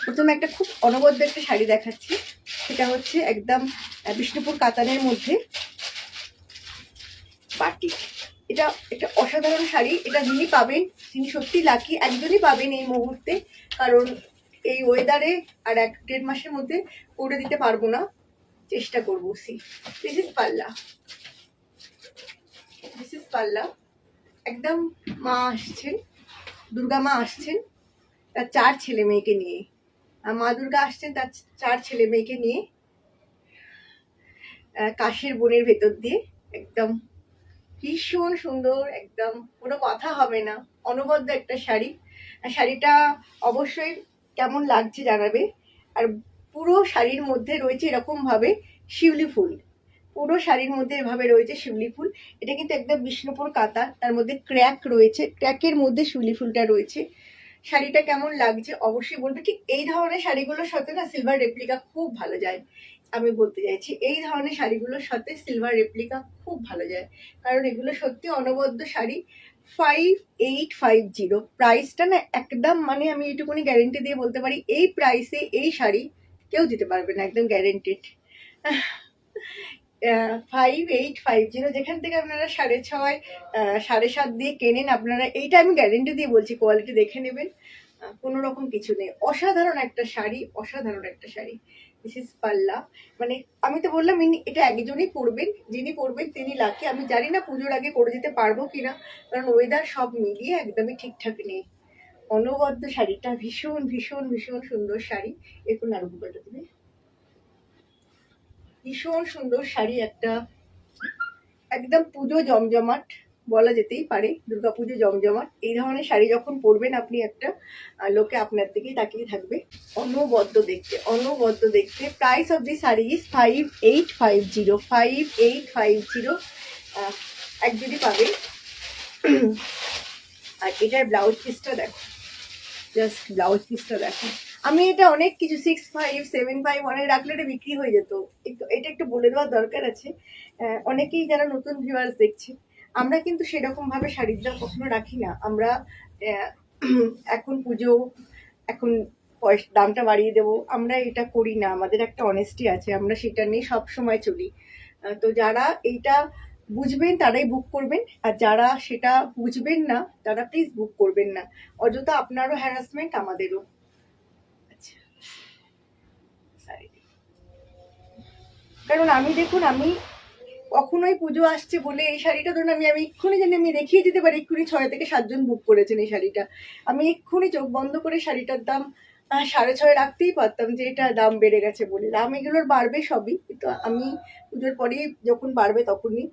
প্রথমে একটা খুব অনবদ্য একটা শাড়ি দেখাচ্ছি, সেটা হচ্ছে একদম বিষ্ণুপুর কাতানের মধ্যে বাটিক। এটা একটা অসাধারণ শাড়ি। এটা যিনি পাবেন তিনি সত্যি লাকি, একজনই পাবেন এই মুহূর্তে, কারণ এই ওয়েদারে আর 1-1.5 মাসের মধ্যে করে দিতে পারবো না, চেষ্টা করবো। সি দিস ইজ পাল্লা, দিস ইজ পাল্লা। একদম মা আসছেন, দুর্গা মা আসছেন তার 4 ছেলে মেয়েকে নিয়ে, আর মা দুর্গা আসছেন তার 4 ছেলে মেয়েকে নিয়ে কাশের বনের ভেতর দিয়ে। একদম ভীষণ সুন্দর, একদম কোনো কথা হবে না, অনবদ্য একটা শাড়ি। আর শাড়িটা অবশ্যই কেমন লাগছে জানাবে। আর পুরো শাড়ির মধ্যে রয়েছে এরকম ভাবে শিউলি ফুল, পুরো শাড়ির মধ্যে এভাবে রয়েছে শিউলি ফুল। এটা কিন্তু একদম বিষ্ণুপুর কাতান, তার মধ্যে ক্র্যাক রয়েছে, ক্র্যাকের মধ্যে শিউলি ফুলটা রয়েছে। শাড়িটা কেমন লাগছে অবশ্যই বলবে। ঠিক এই ধরনের শাড়িগুলোর সাথে না সিলভার রেপ্লিকা খুব ভালো যায়। আমি বলতে চাইছি এই ধরনের শাড়িগুলোর সাথে সিলভার রেপ্লিকা খুব ভালো যায়, কারণ এগুলো সত্যি অনবদ্য শাড়ি। 5850 প্রাইসটা না একদম, মানে আমি এইটুকুনি গ্যারেন্টি দিয়ে বলতে পারি এই প্রাইসে এই শাড়ি কেউ দিতে পারবে না, একদম গ্যারেন্টেড। 5850, যেখান থেকে আপনারা 6.5 7.5 দিয়ে কেনেন আপনারা, এইটা আমি গ্যারেন্টি দিয়ে বলছি, কোয়ালিটি দেখে নেবেন, কোনো রকম কিছু নেই। অসাধারণ একটা শাড়ি, অসাধারণ একটা শাড়ি। দিস ইজ পাল্লা। মানে আমি তো বললাম এটা একজনই পরবেন, যিনি পরবেন তিনি লাকি। আমি জানি না পুজোর আগে করে দিতে পারবো কিনা, কারণ ওয়েদার সব মিলিয়ে একদমই ঠিকঠাক নেই। অনবদ্য শাড়িটা ভীষণ ভীষণ ভীষণ সুন্দর শাড়ি। এরকম আরো বুকাটা দেবে, ভীষণ সুন্দর শাড়ি একটা, একদম পুজো জমজমাট বলা যেতেই পারে, দুর্গাপুজো জমজমাট। এই ধরনের শাড়ি যখন পরবেন আপনি, একটা লোকে আপনার দিকেই তাকিয়ে থাকবে। অনবদ্য দেখতে, অনবদ্য দেখতে। Price of the sari is 5850, 5850। একজনই পাবে। আর এটার ব্লাউজ পিসটা দেখো, জাস্ট ব্লাউজ পিসটা দেখো। আমি এটা অনেক কিছু 6575 অনেক রাখলে এটা বিক্রি হয়ে যেত। এটা একটু বলে দেওয়ার দরকার আছে। অনেকেই যারা নতুন ভিউয়ার্স দেখছে, আমরা কিন্তু সেরকম ভাবে শাড়ির দাম কখনো রাখি না। আমরা এখন পুজো, এখন দামটা বাড়িয়ে দেবো, আমরা এটা করি না। আমাদের একটা অনেস্টি আছে, আমরা সেটা নিয়ে সব সময় চলি। তো যারা এইটা বুঝবেন তারাই বুক করবেন, আর যারা সেটা বুঝবেন না তারা প্লিজ বুক করবেন না। অযথা আপনারও হ্যারাসমেন্ট, আমাদেরও। আচ্ছা, কারণ আমি দেখুন, আমি কখনোই পুজো আসছে বলে এই শাড়িটা ধরুন আমি এক্ষুনি জানি, আমি দেখিয়ে দিতে পারি এক্ষুনি 6 থেকে 7 জন বুক করেছেন এই শাড়িটা। আমি এক্ষুনি চোখ বন্ধ করে শাড়িটার দাম 6.5 রাখতেই পারতাম, যে এটা দাম বেড়ে গেছে বলে। দাম এগুলোর বাড়বে সবই, কিন্তু আমি পুজোর পরেই যখন বাড়বে তখনই,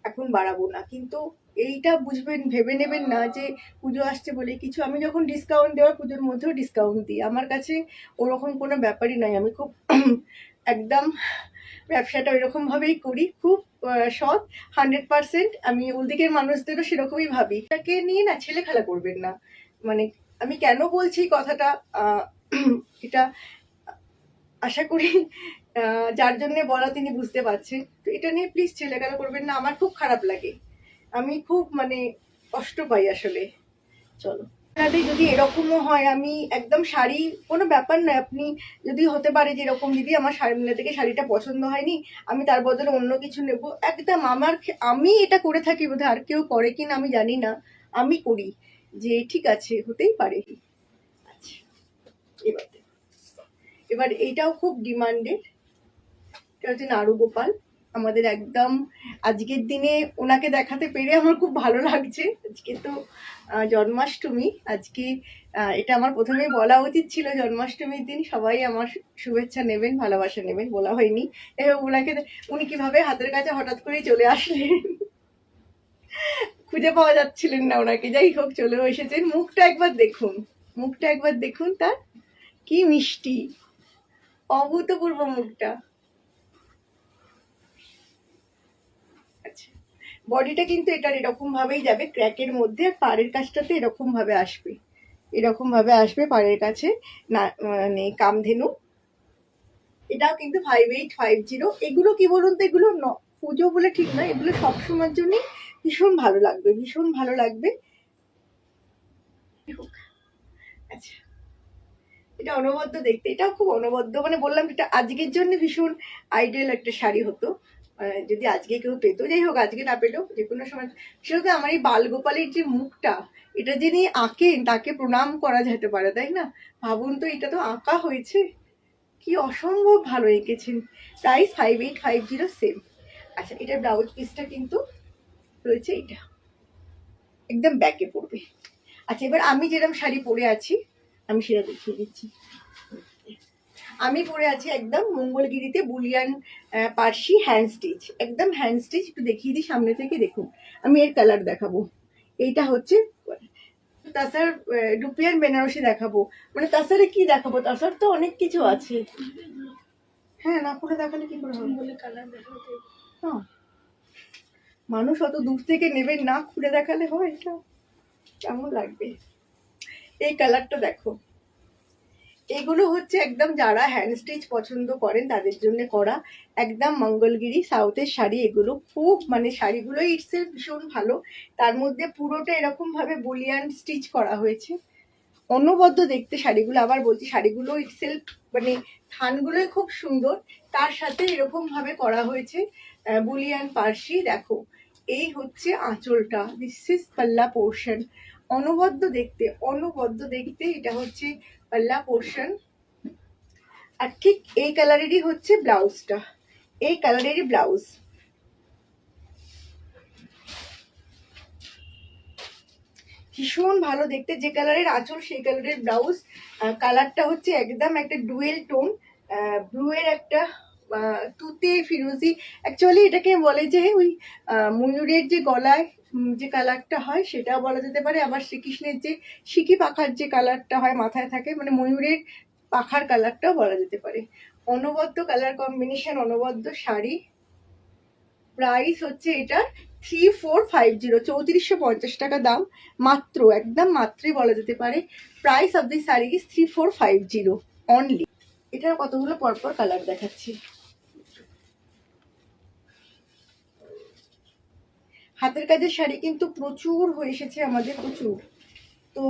এখন বাড়াবো না। কিন্তু এইটা বুঝবেন, ভেবে নেবেন না যে পুজো আসছে বলে কিছু। আমি যখন ডিসকাউন্ট দেওয়ার, পুজোর মধ্যেও ডিসকাউন্ট দিই, আমার কাছে ওরকম কোনো ব্যাপারই নয়। আমি খুব একদম ব্যবসাটা ওইরকম ভাবেই করি, খুব সৎ 100%। আমি ওদিকের মানুষদেরও সেরকমই ভাবি। তাকে নিয়ে না ছেলে খেলা করবেন না। মানে আমি কেন বলছি কথাটা, এটা আশা করি যার জন্য বলা তিনি বুঝতে পারছেন। তো এটা নিয়ে প্লিজ ছেলে খেলা করবেন না, আমার খুব খারাপ লাগে, আমি খুব মানে কষ্ট পাই আসলে। চলো, যদি এরকমও হয়, আমি একদম শাড়ি কোনো ব্যাপার নয়। আপনি যদি হতে পারে যে এরকম, দিদি আমার শাড়ি থেকে শাড়িটা পছন্দ হয়নি, আমি তার বদলে অন্য কিছু নেব, একদম আমি এটা করে থাকি, বোধহয় আর কেউ করে কিনা আমি জানি না, আমি করি, যে ঠিক আছে হতেই পারে। আচ্ছা, এবার এইটাও খুব ডিমান্ডেড। এটা হচ্ছে নাড়ু গোপাল, আমাদের একদম আজকের দিনে ওনাকে দেখাতে পেরে আমার খুব ভালো লাগছে। আজকে তো জন্মাষ্টমী, আজকে এটা আমার প্রথমেই বলা উচিত ছিল, জন্মাষ্টমীর দিন সবাই আমার শুভেচ্ছা নেবেন, ভালোবাসা নেবেন, বলা হয়নি। এবার উনি কিভাবে হাতের কাছে হঠাৎ করেই চলে আসলেন, খুঁজে পাওয়া যাচ্ছিলেন না ওনাকে, যাই হোক চলেও এসেছেন। মুখটা একবার দেখুন, মুখটা একবার দেখুন, তার কি মিষ্টি, অভূতপূর্ব মুখটা। বডিটা কিন্তু এটার এরকম ভাবেই যাবে, ক্র্যাকের মধ্যে, আর পাড়ের কাছটাতে এরকম ভাবে আসবে, এরকম ভাবে আসবে পাড়ের কাছে, না মানে কামধেনু। এটাও কিন্তু 5850। এগুলো কি বলুন তো, এগুলো পুজো বলে ঠিক নয়, এগুলো সবসময়ের জন্যই ভীষণ ভালো লাগবে, ভীষণ ভালো লাগবে। আচ্ছা, এটা অনবদ্য দেখতে, এটাও খুব অনবদ্য, মানে বললাম এটা আজকের জন্য ভীষণ আইডিয়াল একটা শাড়ি হতো, যদি আজকে কেউ পেতো। যাই হোক, আজকে না পেলেও যে কোনো সময়। বিশেষত আমার এই বালগোপালের যে মুখটা, এটা যিনি আঁকেন তাকে প্রণাম করা যেতে পারে, তাই না? ভাবুন তো, এটা তো আঁকা হয়েছে, কি অসম্ভব ভালো এঁকেছেন। Price 5850 same. আচ্ছা, এটার ব্লাউজ পিসটা কিন্তু রয়েছে এটা, একদম ব্যাকে পড়বে। আচ্ছা, এবার আমি যেরকম শাড়ি পরে আছি আমি সেটা দেখিয়ে দিচ্ছি। আমি পরে আছি একদম মঙ্গলগিরিতে বুলিয়ান পার্সি হ্যান্ড স্টিচ, একদম হ্যান্ড স্টিচ। একটু দেখিয়ে দিই সামনে থেকে, দেখুন। আমি এর কালার দেখাবো। এইটা হচ্ছে তাসার রুপিয়ান বেনারসি দেখাবো। মানে তাসারে কি দেখাবো, তাসার তো অনেক কিছু আছে। হ্যাঁ, না খুলে দেখালে কি করে হবে? কালার দেখাবো। হ্যাঁ, মানুষ অত দূর থেকে নেবে, না খুলে দেখালে হয়? এটা কেমন লাগবে? এই কালারটা দেখো। এগুলো হচ্ছে একদম যারা হ্যান্ড স্টিচ পছন্দ করেন তাদের জন্য করা, একদম মঙ্গলগিরি সাউথের শাড়ি। এগুলো খুব, মানে শাড়িগুলো ইটসেলফ ভীষণ ভালো, তার মধ্যে পুরোটা এরকম ভাবে বুলিয়ান স্টিচ করা হয়েছে, অনবদ্য দেখতে শাড়িগুলো। আবার বলছি, শাড়িগুলো ইটসেলফ মানে থানগুলোই খুব সুন্দর, তার সাথে এরকম ভাবে করা হয়েছে বুলিয়ান পার্সি। দেখো, এই হচ্ছে আঁচলটা, দিস ইজ পাল্লা পোর্শন। অনবদ্য দেখতে, অনবদ্য দেখতে। এটা হচ্ছে পাল্লা পোর্শন, আর ঠিক এই কালারেরই হচ্ছে ব্লাউজটা, এই কালারেরই ব্লাউজ। ভীষণ ভালো দেখতে, যে কালারের আঁচল সেই কালারের ব্লাউজ। কালারটা হচ্ছে একদম একটা ডুয়েল টোন, ব্লু এর একটা তুতে ফিরোজি। অ্যাকচুয়ালি এটাকে বলে যে ওই ময়ূরের যে গলায় যে কালারটা হয় সেটা বলা যেতে পারে, আবার শ্রীকৃষ্ণের যে সিকি পাখার যে কালারটা হয় মাথায় থাকে, মানে ময়ূরের পাখার কালারটাও বলা যেতে পারে। অনবদ্য কালার কম্বিনেশন, অনবদ্য শাড়ি। প্রাইস হচ্ছে এটার 3450, 3450 টাকা দাম মাত্র, একদম মাত্রই বলা যেতে পারে। Price of the sari is 3450 only. এটার কতগুলো পরপর কালার দেখাচ্ছি। হাতের কাজের শাড়ি কিন্তু প্রচুর হয়ে এসেছে আমাদের, প্রচুর। তো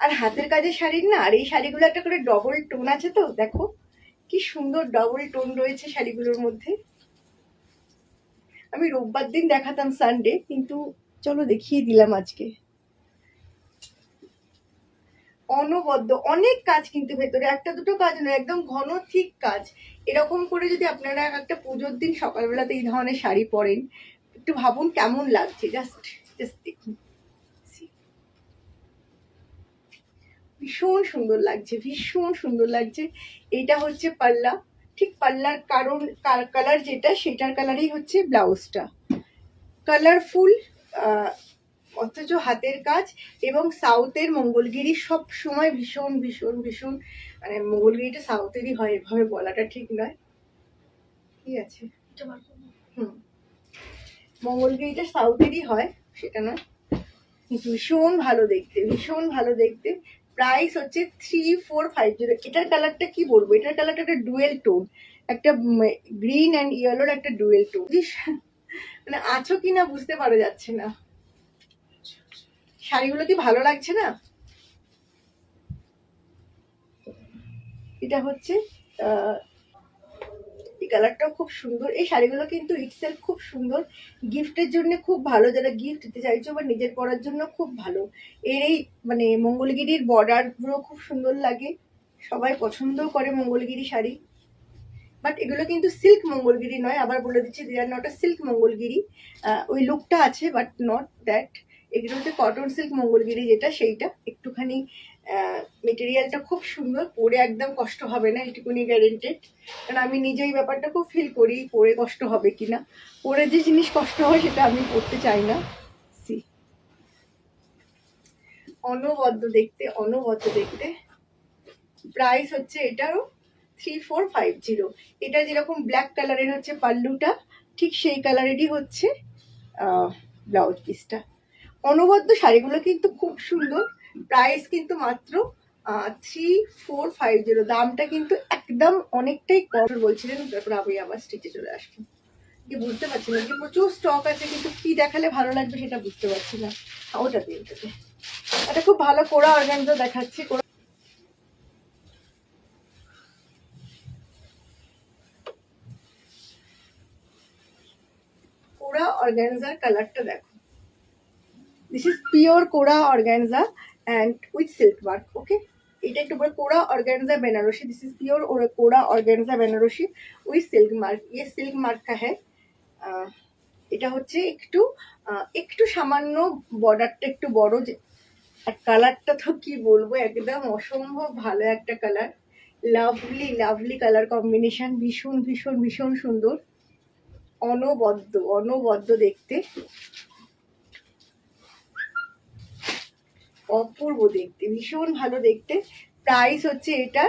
আর হাতের কাজের শাড়ির না, আর এই শাড়িগুলো একটা করে ডবল টোন আছে, তো দেখো কি সুন্দর ডবল টোন রয়েছে শাড়িগুলোর মধ্যে। আমি রোববার দিন দেখাতাম, সানডে, কিন্তু চলো দেখিয়ে দিলাম আজকে। অনবদ্য অনেক কাজ কিন্তু ভেতরে, একটা দুটো কাজ নয়, একদম ঘন ঠিক কাজ। এরকম করে যদি আপনারা একটা পুজোর দিন সকালবেলাতে এই ধরনের শাড়ি পরেন, একটু ভাবুন কেমন লাগছে। জাস্ট জাস্ট দেখুন, ভীষণ সুন্দর লাগছে, ভীষণ সুন্দর লাগছে। এইটা হচ্ছে পাল্লা, ঠিক পাল্লার কারণ কালার যেটা সেটার কালারই হচ্ছে ব্লাউজটা, কালারফুল, অথচ হাতের কাজ। এবং সাউথের মঙ্গলগিরি সব সময় ভীষণ ভীষণ ভীষণ, মানে মঙ্গলগিরিটা সাউথেরই হয়, এভাবে বলাটা ঠিক নয়, ঠিক আছে? হুম, মঙ্গলগিরিটা সাউথেরই হয়, সেটা নয়, ভীষণ ভালো দেখতে, ভীষণ ভালো দেখতে। প্রাইস হচ্ছে 3450। এটার কালারটা কি বলবো, এটার কালারটা একটা ডুয়েল টোন, একটা গ্রিন অ্যান্ড ইয়েলোর একটা ডুয়েল টোন। মানে আছো কিনা বুঝতে পারা যাচ্ছে না। শাড়িগুলো কি ভালো লাগছে না? এটা হচ্ছে এই কালারটাও খুব সুন্দর। এই শাড়িগুলো কিন্তু ইটসেলফ খুব সুন্দর, গিফটের জন্য খুব ভালো, যারা গিফট দিতে চাইছো বা নিজের পরার জন্য খুব ভালো। এর এই মানে মঙ্গলগিরির বর্ডারগুলো খুব সুন্দর লাগে, সবাই পছন্দ করে মঙ্গলগিরি শাড়ি। বাট এগুলো কিন্তু সিল্ক মঙ্গলগিরি নয়, আবার বলে দিচ্ছি, they are not a silk Mangalagiri. ওই লুকটা আছে বাট নট দ্যাট। এগুলো হচ্ছে কটন সিল্ক মঙ্গলগিরি, যেটা সেইটা একটুখানি মেটেরিয়ালটা খুব সুন্দর, পরে একদম কষ্ট হবে না, এটুকুনি গ্যারেন্টেড। কারণ আমি নিজে এই ব্যাপারটা খুব ফিল করি, পরে কষ্ট হবে কিনা। পরে যে জিনিস কষ্ট হয় সেটা আমি করতে চাই না। সি, অনবদ্য দেখতে, অনবদ্য দেখতে। প্রাইস হচ্ছে এটারও 3450। এটা যেরকম ব্ল্যাক কালারের হচ্ছে পাল্লুটা, ঠিক সেই কালারেরই হচ্ছে ব্লাউজ পিসটা। অনবদ্য শাড়িগুলো কিন্তু খুব সুন্দর। প্রাইস কিন্তু মাত্র 3450। দামটা কিন্তু একদম অনেকটাই কম বলছিলেন, তারপর আমি আবার স্টিচে চলে আসবো। কি বুঝতে পারছি না, যে প্রচুর স্টক আছে, কিন্তু কি দেখালে ভালো লাগবে সেটা বুঝতে পারছি না। ওটাতে ওটাতে একটা খুব ভালো কোরা অর্গানজা দেখাচ্ছি। অর্গানজার কালারটা দেখো, this is pure kora organza and with silk mark. Okay, এটা একটু বড় kora organza Banarasi, this is pure kora organza Banarasi with silk mark. ইয়ে সিল্ক মার্ক কা হ্যাঁ। এটা হচ্ছে একটু একটু সামান্য বর্ডারটা একটু বড়, যে আর কালারটা তো কি বলবো, একদম অসম্ভব ভালো একটা colour, lovely lovely colour combination, ভীষণ ভীষণ ভীষণ সুন্দর, অনবদ্য অনবদ্য দেখতে, অপূর্ব দেখতে, ভীষণ ভালো দেখতে। প্রাইস হচ্ছে এটা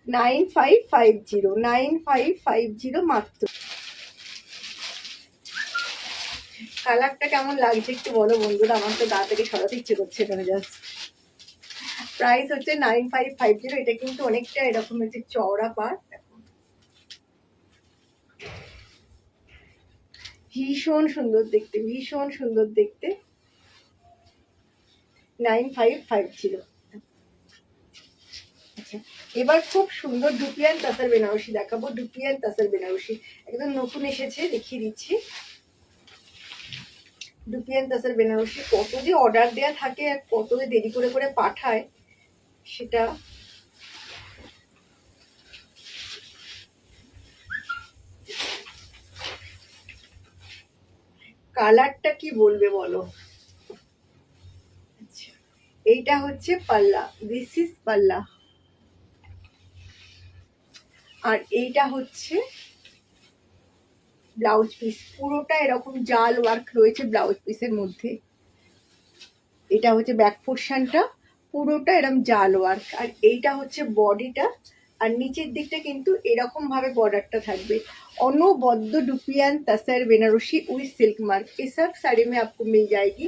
9550, 9550 মাত্র। কালারটা কেমন লাগছে একটু বলো বন্ধুরা, আমার তো গা থেকে সরাতে ইচ্ছে করছে এখানে জাস্ট। প্রাইস হচ্ছে 9550। এটা কিন্তু অনেকটা এরকম হচ্ছে চওড়া পাড়, ভীষণ সুন্দর দেখতে, ভীষণ সুন্দর দেখতে। 9550। আচ্ছা, এবার খুব সুন্দর ডুপিয়ান তাসার বেনারসি দেখাবো। ডুপিয়ান তাসার বেনারসি একদম নতুন এসেছে, দেখিয়ে দিচ্ছি। ডুপিয়ান তাসার বেনারসি কত যে অর্ডার দেয়া থাকে আর কত যে দেরি করে করে পাঠায়, সেটা কালারটা কি বলবে বলো। আচ্ছা, এইটা হচ্ছে পাল্লা, দিস ইজ পাল্লা, আর এইটা হচ্ছে ব্লাউজ পিস। পুরোটা এরকম জাল ওয়ার্ক রয়েছে ব্লাউজ পিসের মধ্যে। এটা হচ্ছে ব্যাক পোর্শনটা, পুরোটা এরকম জাল ওয়ার্ক, আর এইটা হচ্ছে বডিটা, আর নিচের দিকটা কিন্তু এরকম ভাবে বর্ডারটা থাকবে। अनोबद्ध डुपियान तसर बेनारसी विथ सिल्क मार्क। ये सब साड़ी में आपको मिल जाएगी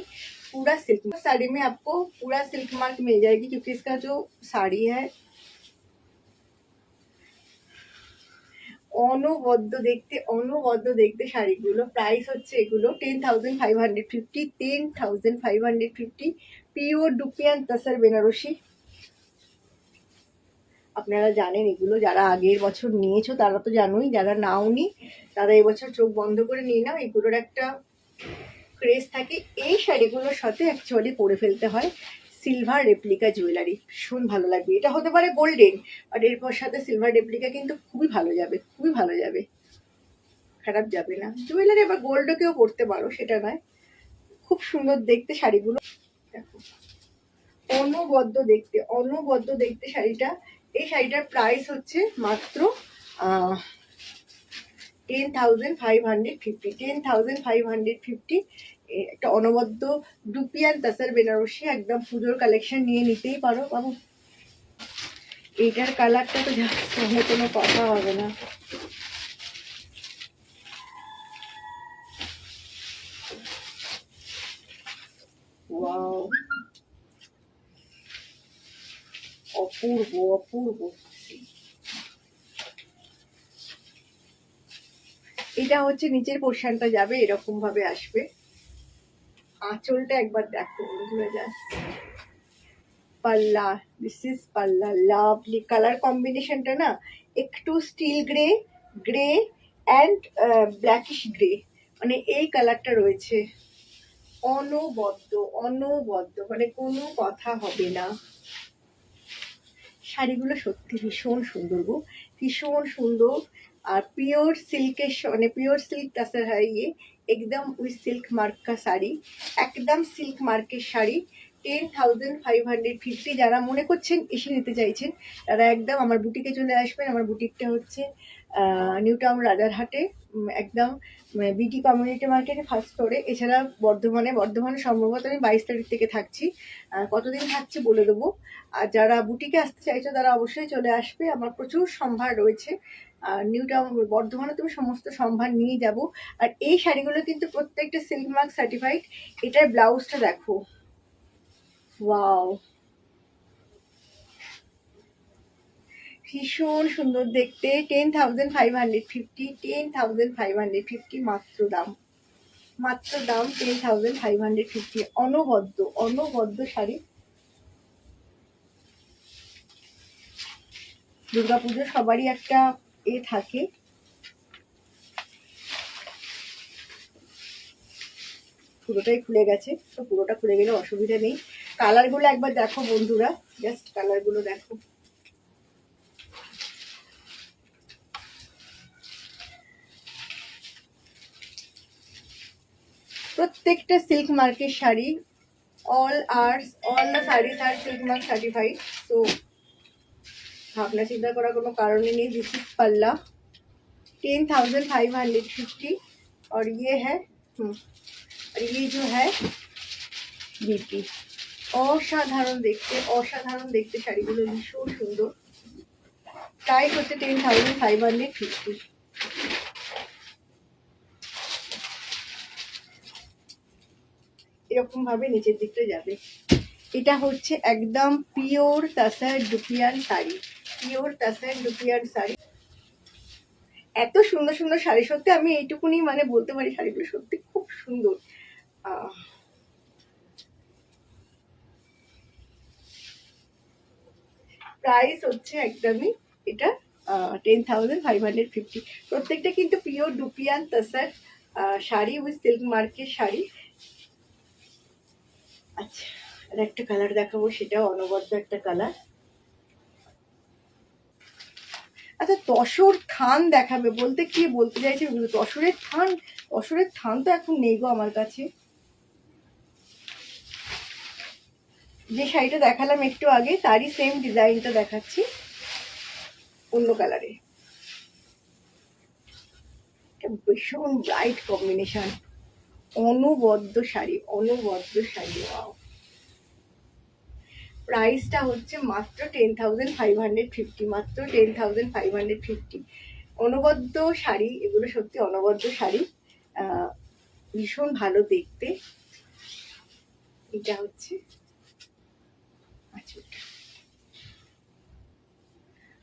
पूरा सिल्क, साड़ी में आपको पूरा सिल्क मार्क मिल जाएगी, क्योंकि इसका जो साड़ी है অনবদ্য দেখতে শাড়িগুলো। প্রাইস হচ্ছে এগুলো 10,550, 10,550 পিওর ডুপিয়ান তাসার বেনারসি। আপনারা জানেন এগুলো, যারা আগের বছর নিয়েছো তারা তো জানোই, যারা নাওনি তারা এবছর চোখ বন্ধ করে নিয়ে নাও। এগুলোর একটা ক্রেজ থাকে। এই শাড়িগুলোর সাথে অ্যাকচুয়ালি পরে ফেলতে হয় সিলভার রেপ্লিকা জুয়েলারি, ভীষণ ভালো লাগবে। এটা হতে পারে গোল্ডেন, আর এরপর সাথে সিলভার রেপ্লিকা কিন্তু খুবই ভালো যাবে, খুবই ভালো যাবে, খারাপ যাবে না। জুয়েলারি আবার গোল্ডকেও পরতে পারো, সেটা নয়। খুব সুন্দর দেখতে শাড়িগুলো, দেখো অনবদ্য দেখতে শাড়িটা। এই শাড়িটার প্রাইস হচ্ছে মাত্র 10,550, 10,550। একটা অনবদ্য ডুপিয়ান তাসার বেনারসি, একদম পুজোর কালেকশন নিয়ে নিতেই পারো বাবু। এইটার কালারটা তো জাস্ট কোনো কথা হবে না। ওয়াও, অপূর্ব অপূর্ব। এটা হচ্ছে নিচের পোর্শনটা যাবে এরকম ভাবে আসবে। আঁচলটা একবার দেখো বন্ধুরা, জাস্ট পাল্লা, দিস ইজ পাল্লা। লাভলি কালার কম্বিনেশনটা না, একটু still grey, grey and blackish grey, মানে এই কালারটা রয়েছে। অনবদ্য মানে কোনো কথা হবে না। শাড়িগুলো সত্যি ভীষণ সুন্দর গো, ভীষণ সুন্দর। আর পিওর সিল্কের মানে পিওর সিল্ক টাসার হয় ইয়ে, একদম উইথ সিল্ক মার্ক কা শাড়ি, একদম সিল্ক মার্কের শাড়ি। 10,550। যারা মনে করছেন এসে নিতে চাইছেন তারা একদম আমার বুটিকে চলে আসবেন। আমার বুটিকটা হচ্ছে নিউ টাউন রাজারহাটে, একদম বিটি কমিউনিটি মার্কেটে ফার্স্ট ফ্লোরে। এছাড়া বর্ধমানে সম্ভবত আমি 22 তারিখ থেকে থাকছি, কতদিন থাকছি বলে দেবো। আর যারা বুটিকে আসতে চাইছো তারা অবশ্যই চলে আসবে, আমার প্রচুর সম্ভার রয়েছে। আর নিউ টাউন বর্ধমানে তুমি সমস্ত সম্ভার নিয়ে যাব। আর এই শাড়িগুলো কিন্তু প্রত্যেকটা সিল্ক মার্ক সার্টিফাইড। এটার ব্লাউজটা দেখো, ওয়াও, ভীষণ সুন্দর দেখতে। 10,550, 10,550 মাত্র দাম, মাত্র দাম 10,550। অনবদ্য শাড়ি। দুর্গাপুজো সবারই একটা থাকে, পুরোটাই খুলে গেছে, তো পুরোটা খুলে গেলে অসুবিধা নেই। কালারগুলো একবার দেখো বন্ধুরা, জাস্ট কালারগুলো দেখো। প্রত্যেকটা সিল্ক মার্কের sari, all the sarees are silk mark certified, so भावना चिंता करा कोनो कारण ही नहीं। दिस इज पल्ला 10,550 और ये है और ये जो है बीपी। অসাধারণ দেখতে শাড়িগুলো ভীষণ সুন্দর। প্রাইস হচ্ছে 10,550। এরকম ভাবে নিচের দিকটা যাবে। এটা হচ্ছে একদম pure তাসার dupion sari, pure তাসার dupion sari. এত সুন্দর সুন্দর শাড়ি, সত্যি আমি এইটুকুনি মানে বলতে পারি শাড়িগুলো সত্যি খুব সুন্দর। প্রাইস হচ্ছে একদমই এটা 10,550। প্রত্যেকটা কিন্তু pure dupion তাসার sari with silk মার্কের শাড়ি। আচ্ছা, আর একটা কালার দেখাবো, সেটাও অনবদ্য একটা কালার। আচ্ছা, তসর থান দেখাবে বলতে কি বলতে চাইছে? তসরের থান তো এখন নেই গো আমার কাছে। যে শাড়িটা দেখালাম একটু আগে তারই সেম ডিজাইনটা দেখাচ্ছি অন্য কালারে। ভীষণ ব্রাইট কম্বিনেশন, অনবদ্য শাড়ি। ওয়াও। প্রাইসটা হচ্ছে মাত্র 10,550, মাত্র 10,550। অনবদ্য শাড়ি এগুলো, সত্যি অনবদ্য শাড়ি, ভীষণ ভালো দেখতে। এটা হচ্ছে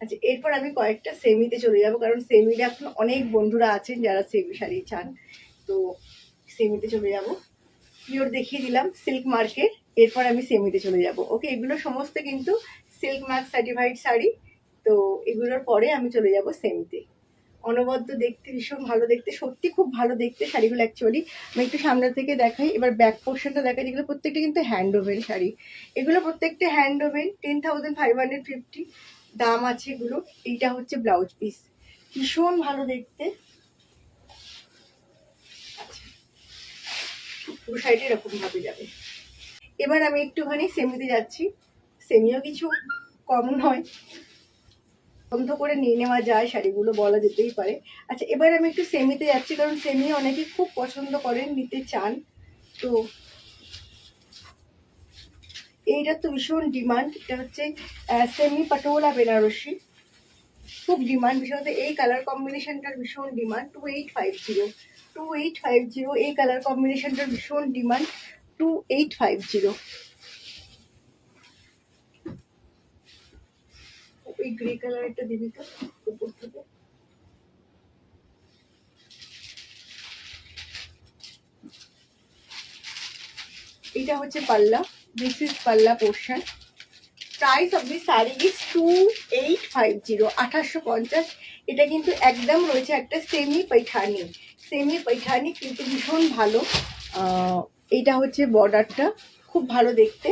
আচ্ছা, এরপর আমি কয়েকটা সেমিতে চলে যাব, কারণ সেমিতে এখন অনেক বন্ধুরা আছেন যারা সেমি শাড়ি চান, তো সেমিতে চলে যাব। পিওর দেখিয়ে দিলাম সিল্ক মার্কের, এরপর আমি সেমিতে চলে যাব। ওকে, এগুলো সমস্ত কিন্তু সিল্ক মার্ক সার্টিফাইড শাড়ি, তো এগুলোর পরে আমি চলে যাব সেমিতে। অনবদ্য দেখতে, ভীষণ ভালো দেখতে, সত্যি খুব ভালো দেখতে শাড়িগুলো। অ্যাকচুয়ালি আমি একটু সামনে থেকে দেখাই, এবার ব্যাক পোর্শনটা দেখাই। যেগুলো প্রত্যেকটা কিন্তু হ্যান্ড ওভেন শাড়ি, এগুলো প্রত্যেকটা হ্যান্ড ওভেন। 10,550 দাম আছে এগুলো। এইটা হচ্ছে ব্লাউজ পিস, ভীষণ ভালো দেখতে। পুরো শাড়িটা এরকম ভাবে যাবে। এবার আমি একটুখানি সেমিতে যাচ্ছি। সেমিও কিছু কম নয়, বন্ধ করে নিয়ে নেওয়া যায় শাড়িগুলো, বলা যেতেই পারে। আচ্ছা, এবার আমি একটু সেমিতে যাচ্ছি, কারণ সেমি অনেকে খুব পছন্দ করেন, নিতে চান। তো এইটা তো ভীষণ ডিমান্ড। এটা হচ্ছে সেমি পাটোলা বেনারসি, খুব ডিমান্ড। বিশেষত এই কালার কম্বিনেশনটার ভীষণ ডিমান্ড। 2850 এই কালার কম্বিনেশনটার ভীষণ ডিমান্ড। 2850। এই গ্রে কালারটা দিবি তো উপর থেকে। এটা হচ্ছে পাল্লা, দিস ইজ পাল্লা portion. Price of this sari is 2850, 2850। এটা কিন্তু একদম রয়েছে একটা সেমি পৈঠানি, কিন্তু ভীষণ ভালো। এইটা হচ্ছে বর্ডারটা, খুব ভালো দেখতে।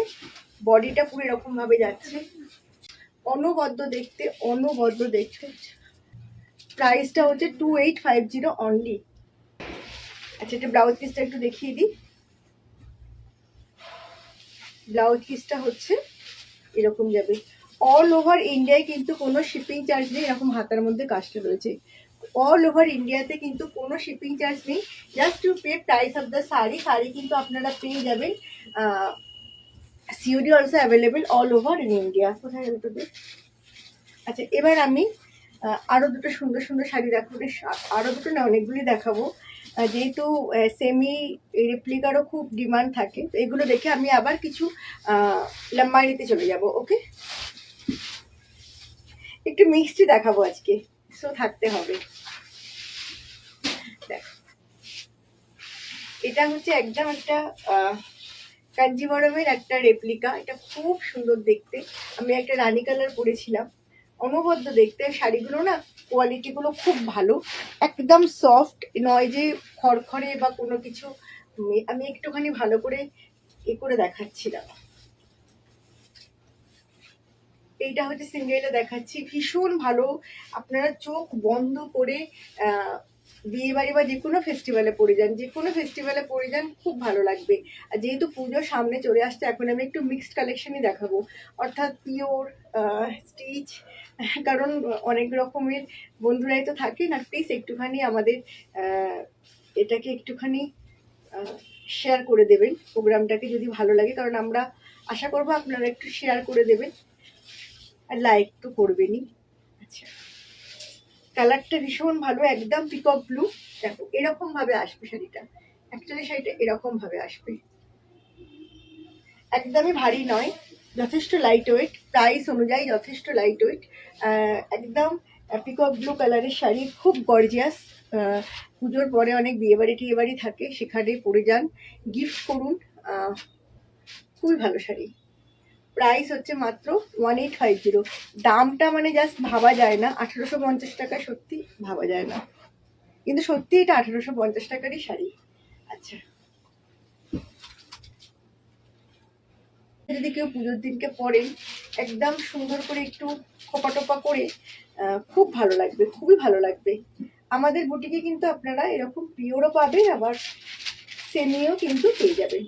বডিটা পুরো এরকম ভাবে যাচ্ছে, অনবদ্য দেখতে। প্রাইসটা হচ্ছে 2850 অনলি। আচ্ছা, এটা ব্লাউজ পিসটা একটু দেখিয়ে দিই। ব্লাউজ পিসটা হচ্ছে এরকম যাবে। অল ওভার ইন্ডিয়ায় কিন্তু কোনো শিপিং চার্জ নেই। এরকম হাতার মধ্যে কাজটা রয়েছে। অল ওভার ইন্ডিয়াতে কিন্তু কোনো শিপিং চার্জ নেই, just to pay price of the sari. Sari কিন্তু আপনারা পেয়ে যাবেন। COD also available all over in India. কোথায় গেল তোদের? আচ্ছা, এবার আমি আরও দুটো সুন্দর সুন্দর শাড়ি দেখাবো। আরও দুটো না, অনেকগুলি দেখাবো, যেহেতু সেমি রেপ্লিকারও খুব ডিমান্ড থাকে। তো এগুলো দেখে আমি আবার কিছু লম্বাড়িতে চলে যাব। ওকে, একটু মিষ্টি দেখাবো আজকে, সো থাকতে হবে। এটা হচ্ছে একদম একটা কাঞ্জিবরমের একটা রেপ্লিকা। এটা খুব সুন্দর দেখতে। আমি একটা রানী কালার পরেছিলাম, অনবদ্য দেখতে। শাড়িগুলো না কোয়ালিটিগুলো খুব ভালো, একদম সফট নয় যে খড়খড়ে বা কোনো কিছু আমি একটুখানি ভালো করে করে দেখাচ্ছিলাম। এইটা হচ্ছে সিঙ্গেলটা দেখাচ্ছি, ভীষণ ভালো। আপনারা চোখ বন্ধ করে বিয়ে বাড়ি বা যে কোনো ফেস্টিভ্যালে পরে যান, যে কোনো ফেস্টিভ্যালে পরে যান, খুব ভালো লাগবে। আর যেহেতু পুজোর সামনে চলে আসছে, এখন আমি একটু মিক্সড কালেকশনই দেখাবো, অর্থাৎ পিওর স্টিচ, কারণ অনেক রকমের বন্ধুরাই তো থাকে না। প্লিজ একটুখানি আমাদের এটাকে একটুখানি শেয়ার করে দেবেন প্রোগ্রামটাকে, যদি ভালো লাগে, কারণ আমরা আশা করবো আপনারা একটু শেয়ার করে দেবেন আর লাইক তো করবেনই। আচ্ছা, কালারটা ভীষণ ভালো, একদম পিকক ব্লু। দেখো এরকম ভাবে আসবে শাড়িটা, অ্যাকচুয়ালি শাড়িটা এরকম ভাবে আসবে, একদমই ভারী নয়, যথেষ্ট লাইট ওয়েট, প্রাইস অনুযায়ী যথেষ্ট লাইট ওয়েট, একদম পিকক ব্লু কালারের শাড়ি, খুব গর্জিয়াস। পুজোর পরে অনেক বিয়েবাড়ি টিয়েবাড়ি থাকে, সেখানে পরে যান, গিফট করুন, খুবই ভালো শাড়ি। প্রাইস হচ্ছে মাত্র 1850। দামটা মানে জাস্ট ভাবা যায় না, 1850 টাকা, সত্যি ভাবা যায় না, কিন্তু সত্যি এটা 1850 টাকারই শাড়ি। আচ্ছা, যদি কেউ পুজোর দিনকে পরেন, একদম সুন্দর করে একটু খোপা টোপা করে, খুব ভালো লাগবে, খুবই ভালো লাগবে। আমাদের বুটিকে কিন্তু আপনারা এরকম পিওরও পাবেন, আবার সেমিও কিন্তু পেয়ে যাবেন।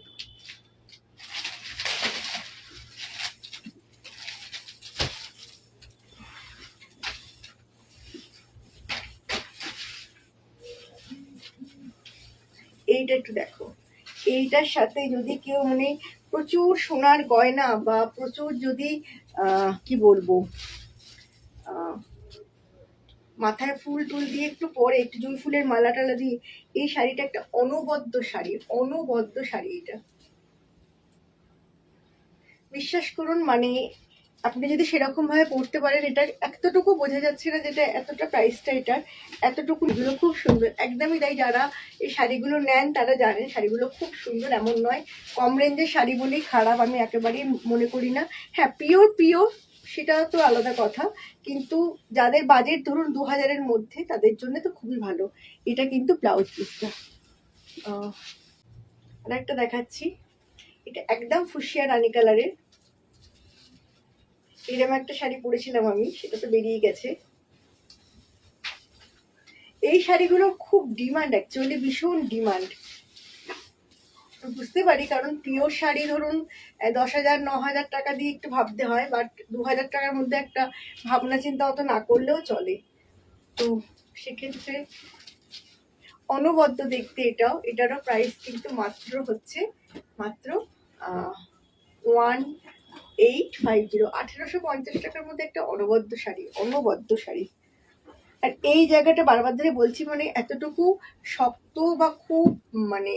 এইটা একটু দেখো, এইটার সাথে যদি কেউ মানে প্রচুর সোনার গয়না বা প্রচুর যদি কি বলবো মাথায় ফুল টুল দিয়ে একটু পরে, একটু জুঁই ফুলের মালা টালা দিয়ে, এই শাড়িটা একটা অনবদ্য শাড়ি, অনবদ্য শাড়ি এটা। বিশ্বাস করুন, মানে আপনি যদি সেরকম ভাবে পড়তে পারেন, এটা এতটুকু বোঝা যাচ্ছে না যেটা এতটা প্রাইসটা এটার, এতটুকু। এগুলো খুব সুন্দর, একদমই তাই। যারা এই শাড়িগুলো নেন তারা জানেন শাড়িগুলো খুব সুন্দর, এমন নয় কম রেঞ্জের শাড়ি বলেই খারাপ, আমি একেবারেই মনে করি না। হ্যাঁ, পিওর পিওর সেটা তো আলাদা কথা, কিন্তু যাদের বাজেট ধরুন 2000-এর মধ্যে, তাদের জন্য তো খুবই ভালো। এটা কিন্তু ব্লাউজ পিসটা। আর একটা দেখাচ্ছি, এটা একদম ফুসিয়া রানী কালারের, এরকম একটা শাড়ি পরেছিলাম আমি, সেটা তো বেরিয়ে গেছে। এই শাড়িগুলো খুব ডিমান্ড, অ্যাকচুয়ালি ভীষণ ডিমান্ড, বুঝতে পারি, কারণ পিওর শাড়ি ধরুন 10,000 9,000 টাকা দিয়ে একটু ভাবতে হয়, বাট 2,000 টাকার মধ্যে একটা ভাবনা চিন্তা অত না করলেও চলে। তো সেক্ষেত্রে অনবদ্য দেখতে এটাও, এটারও প্রাইস কিন্তু মাত্র হচ্ছে মাত্র 1850, 1850 টাকার মধ্যে একটা অনবদ্য শাড়ি, অনবদ্য শাড়ি। আর এই জায়গাটা বারবার ধরে বলছি, মানে এতটুকু শক্ত বা খুব মানে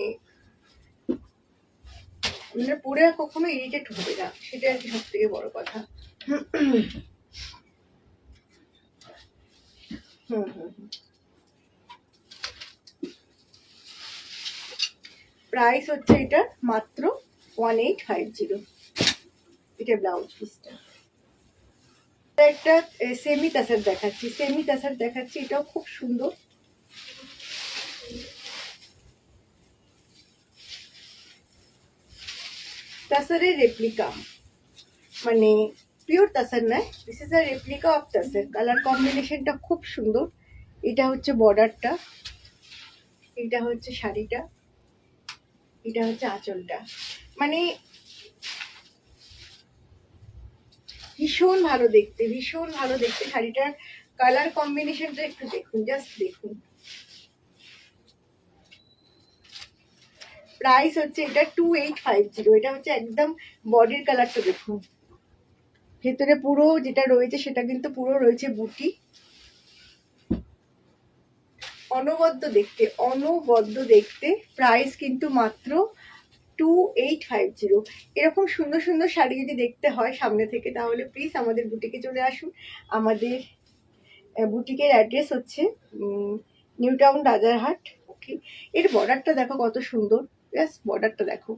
পরে কখনো ইরিটেট হবে না, সেটা আর কি সব থেকে বড় কথা। প্রাইস হচ্ছে এটা মাত্র 1850, এটা ব্লাউজ পিসটা। একটা সেমি তাসার দেখাচ্ছি, সেমি তাসার দেখাচ্ছি, এটাও খুব সুন্দর। তাসারের রেপ্লিকা, মানে পিওর তাসার নয়, this is a replica of তাসার। Colour কম্বিনেশনটা খুব সুন্দর। এটা হচ্ছে বর্ডারটা, এটা হচ্ছে শাড়িটা, এটা হচ্ছে আঁচলটা, মানে ভীষণ ভালো দেখতে, ভীষণ ভালো দেখতে। শাড়িটার কালার কম্বিনেশনটা একটু দেখুন, জাস্ট দেখুন। প্রাইস হচ্ছে এটা 2850। এটা হচ্ছে একদম বডির কালারটা দেখুন, ভেতরে পুরো যেটা রয়েছে সেটা কিন্তু পুরো রয়েছে বুটি, অনবদ্য দেখতে, অনবদ্য দেখতে। প্রাইস কিন্তু মাত্র 2850। এরকম সুন্দর সুন্দর শাড়ি যদি দেখতে হয় সামনে থেকে, তাহলে প্লিজ আমাদের বুটিকে চলে আসুন। আমাদের বুটিকের অ্যাড্রেস হচ্ছে নিউ টাউন রাজারহাট। ওকে, এর বর্ডারটা দেখো কত সুন্দর, জাস্ট বর্ডারটা দেখো,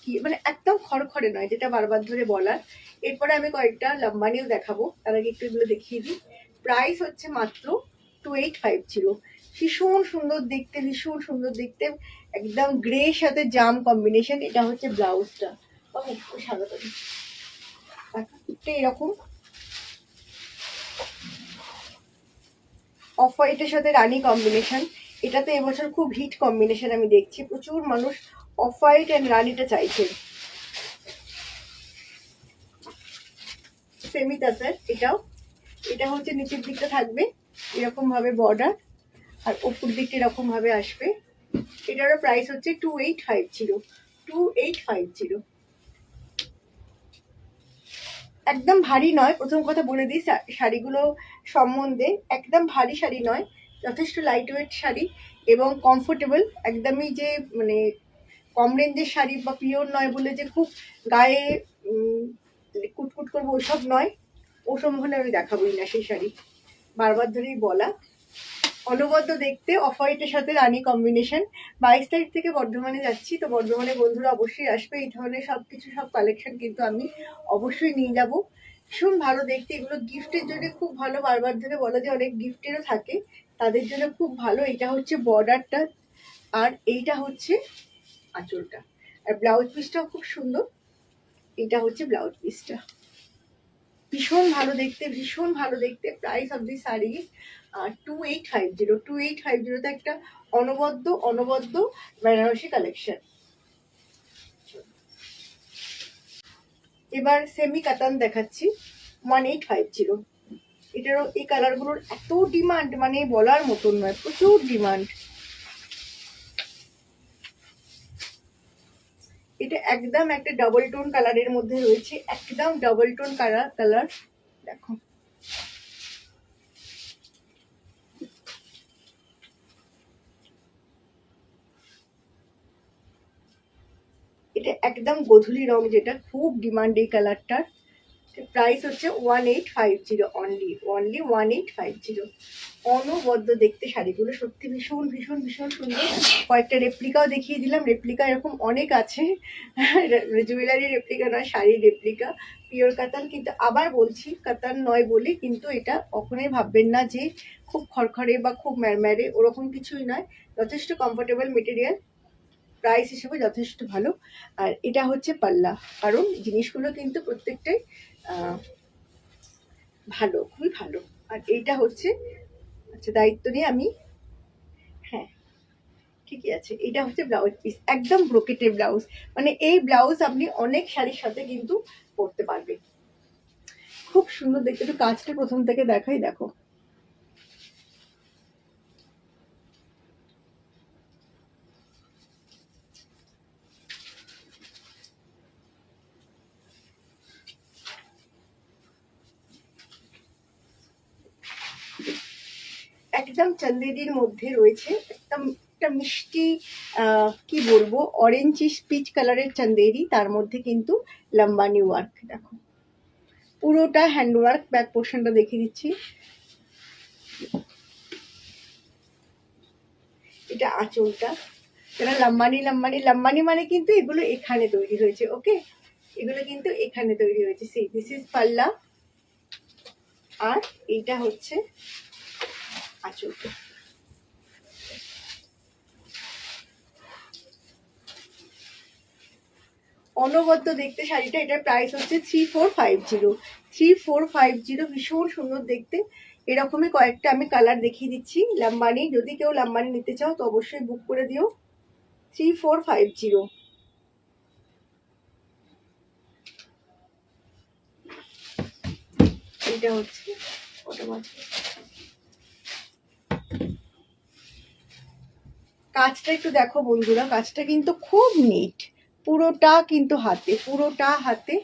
কি মানে একদম খড়খড়ে নয়, যেটা বারবার ধরে বলার। এরপরে আমি কয়েকটা লম্বানিও দেখাবো, তার আগে একটু এগুলো দেখিয়ে দিই। প্রাইস হচ্ছে মাত্র 2850। ভীষণ সুন্দর দেখতে, ভীষণ সুন্দর দেখতে, একদম গ্রে সাথে জাম কম্বিনেশন। এটা হচ্ছে ব্লাউজটা, সাদা এরকম অফ হোয়াইটের সাথে রানী কম্বিনেশন। এটা তো এবছর খুব হিট কম্বিনেশন, আমি দেখছি প্রচুর মানুষ অফ হোয়াইট অ্যান্ড রানিটা চাইছে। সেমি তাসার এটাও, এটা হচ্ছে নিচের দিকটা থাকবে এরকম ভাবে বর্ডার, আর ওপর দিকটা এরকম ভাবে আসবে। এটারও প্রাইস হচ্ছে 2850, 2850। একদম ভারী নয়, প্রথম কথা বলে দিই শাড়িগুলো সম্বন্ধে, একদম ভারী শাড়ি নয়, যথেষ্ট লাইট ওয়েট শাড়ি এবং কমফোর্টেবল। একদমই যে মানে কম রেঞ্জের শাড়ি বা পিওর নয় বলে যে খুব গায়ে কুটকুট করবো ওসব নয়, ওসব হলে আমি দেখাবোই না সেই শাড়ি, বারবার ধরেই বলা। অনবদ্য দেখতে, অফ হোয়াইটের সাথে রানী কম্বিনেশন। 22 তারিখ থেকে বর্ধমানে যাচ্ছি, তো বর্ধমানে বন্ধুরা অবশ্যই আসবে। এই ধরনের সব কালেকশন কিন্তু আমি অবশ্যই নিয়ে যাব। ভীষণ ভালো দেখতে, এগুলো গিফটের জন্য খুব ভালো, বারবার ধরে বলা যে অনেক গিফটেরও থাকে, তাদের জন্য খুব ভালো। এটা হচ্ছে বর্ডারটা, আর এইটা হচ্ছে আঁচলটা, আর ব্লাউজ পিসটাও খুব সুন্দর। এটা হচ্ছে ব্লাউজ পিসটা, ভীষণ ভালো দেখতে, ভীষণ ভালো দেখতে। প্রাইস অফ দি শাড়িজ 2850, 2850 একটা অনবদ্য বেনারসি কালেকশন। এবার সেমি কাতান দেখাচ্ছি 1850। এটারও এই কালারগুলোর এত ডিমান্ড, মানে বলার মতন নয়, প্রচুর ডিমান্ড। এটা একদম একটা ডাবল টোন কালারের মধ্যে রয়েছে, একদম ডাবল টোন কালার দেখো। এটা একদম গোধূলি রং, যেটা খুব ডিমান্ড এই কালারটার। প্রাইস হচ্ছে 1850, অনলি 1850। অনবদ্য দেখতে শাড়িগুলো, সত্যি ভীষণ ভীষণ ভীষণ সুন্দর। কয়েকটা রেপ্লিকাও দেখিয়ে দিলাম, রেপ্লিকা এরকম অনেক আছে, জুয়েলারি রেপ্লিকা নয়, শাড়ির রেপ্লিকা, পিওর কাতান। কিন্তু আবার বলছি কাতান নয় বলে কিন্তু এটা কখনোই ভাববেন না যে খুব খড়খড়ে বা খুব ম্যারম্যারে, ওরকম কিছুই নয়, যথেষ্ট কমফোর্টেবল মেটেরিয়াল, প্রাইস হিসেবে যথেষ্ট ভালো। আর এটা হচ্ছে পাল্লা, কারণ জিনিসগুলো কিন্তু প্রত্যেকটাই ভালো, খুবই ভালো। আর এইটা হচ্ছে, আচ্ছা দায়িত্ব নিয়ে আমি, হ্যাঁ ঠিকই আছে, এটা হচ্ছে ব্লাউজ পিস, একদম ব্রোকেটের ব্লাউজ। মানে এই ব্লাউজ আপনি অনেক শাড়ির সাথে কিন্তু পরতে পারবেন, খুব সুন্দর দেখতে। একটু কাজটা প্রথম থেকে দেখাই, দেখো একদম চন্দেরির মধ্যে রয়েছে, একদম একটা মিষ্টি কি বলবো, অরেঞ্জ পিচ কালারের চন্দেরি, তার মধ্যে কিন্তু লম্বানি ওয়ার্ক। দেখো পুরোটা হ্যান্ডওয়ার্ক, ব্যাক পোর্শনটা দেখিয়ে দিচ্ছি। এটা আঁচলটা, এটা লম্বানি মানে কিন্তু এগুলো এখানে তৈরি হয়েছে, ওকে, এগুলো কিন্তু এখানে তৈরি হয়েছে। সি দিস ইজ পাল্লা, আর এইটা হচ্ছে আঁচলটা। অনবদ্য দেখতে শাড়িটা, এটার প্রাইস হচ্ছে 3450, 3450। ভীষণ সুন্দর দেখতে, এরকমই কয়েকটা আমি কালার দেখিয়ে দিচ্ছি। লাম্বানি, যদি কেউ লাম্বানি নিতে চাও তো অবশ্যই বুক করে দিও, 3450। এটা হচ্ছে কাজটা একটু দেখো বন্ধুরা, কাজটা কিন্তু খুব নিট, পুরোটা কিন্তু হাতে, পুরোটা হাতে,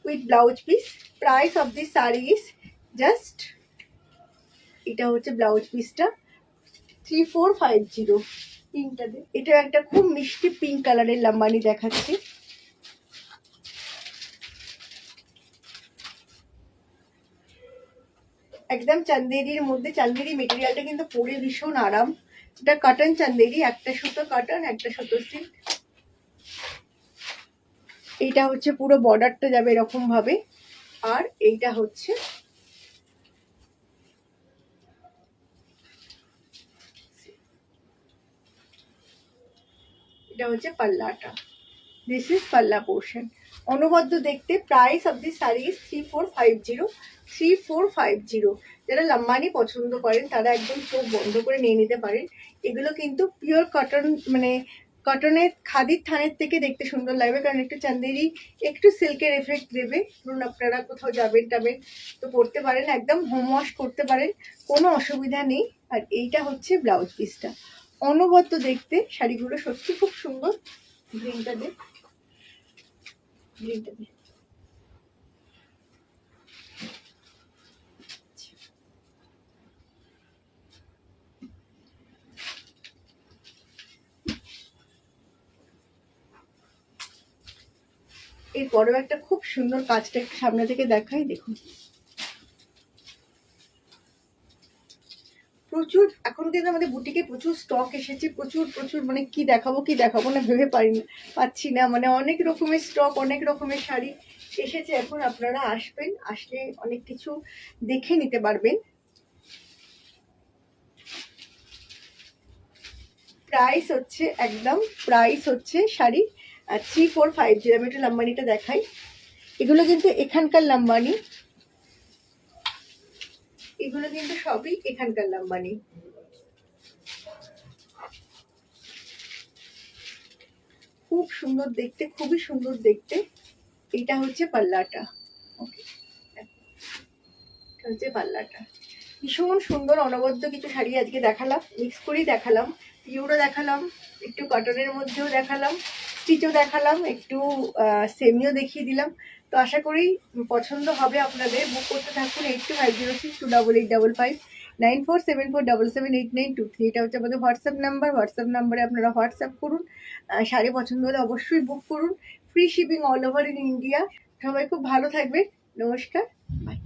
with blouse piece. Price of this sari is just, এটা হচ্ছে ব্লাউজ পিসটা 3450। পিঙ্কটা, এটা একটা খুব মিষ্টি পিঙ্ক কালারের লাম্বানি দেখাচ্ছি। একদম চান্দেরির মধ্যে, চান্দেরি মেটেরিয়ালটা কিন্তু পরে ভীষণ আরাম। এটা কটন চান্দেরি, একটা সুতো কটন, একটা সুতো সিল্ক। এইটা হচ্ছে পুরো বর্ডারটা যাবে এরকম ভাবে, আর এইটা হচ্ছে এটা হচ্ছে পাল্লাটা, দিস ইজ পাল্লা পোর্শন। অনবদ্য দেখতে। Price of this sari is 3450, 3450। যারা লাম্বানি পছন্দ করেন তারা একদম চোখ বন্ধ করে নিয়ে নিতে পারেন। এগুলো কিন্তু পিওর কটন, মানে কটনের খাদির থানের থেকে দেখতে সুন্দর লাগবে, কারণ একটু চান্দেরি, একটু সিল্কের এফেক্ট দেবে। ধরুন আপনারা কোথাও যাবেন টাবেন তো পরতে পারেন, একদম হোম ওয়াশ করতে পারেন, কোনো অসুবিধা নেই। আর এইটা হচ্ছে ব্লাউজ পিসটা। অনবদ্য দেখতে শাড়িগুলো, সত্যি খুব সুন্দর। গ্রিনটা দে, গ্রিনটা দে। এরপরেও একটা খুব সুন্দর কাজটা একটু সামনে থেকে দেখাই, দেখুন। প্রচুর এখন কিন্তু আমাদের বুটিকে প্রচুর স্টক এসেছে, প্রচুর প্রচুর, মানে কি দেখাবো না ভেবে পাচ্ছি না, মানে অনেক রকমের স্টক, অনেক রকমের শাড়ি এসেছে। এখন আপনারা আসবেন, আসলে অনেক কিছু দেখে নিতে পারবেন। প্রাইস হচ্ছে একদম, প্রাইস হচ্ছে শাড়ি 3450। আমি একটু লাম্বানিটা দেখাই। এগুলো কিন্তু এখানকার লাম্বানি, এগুলো কিন্তু সবই এখানকার লাম্বানি। খুব সুন্দর দেখতে, খুবই সুন্দর দেখতে। এটা হচ্ছে পাল্লাটা, ওকে, এটা হচ্ছে পাল্লাটা। ভীষণ সুন্দর অনবদ্য কিছু শাড়ি আজকে দেখালাম, মিক্স করেই দেখালাম। পিওরও দেখালাম, একটু কটনের মধ্যেও দেখালাম, স্টিচও দেখালাম, একটু সেমিও দেখিয়ে দিলাম। তো আশা করি পছন্দ হবে আপনাদের। বুক করতে থাকুন 8250628855 9474778923। এটা হচ্ছে আমাদের হোয়াটসঅ্যাপ নাম্বার। হোয়াটসঅ্যাপ নাম্বারে আপনারা হোয়াটসঅ্যাপ করুন। শাড়ি পছন্দ হলে অবশ্যই বুক করুন। Free shipping all over in India. সবাই খুব ভালো থাকবেন। নমস্কার, বাই।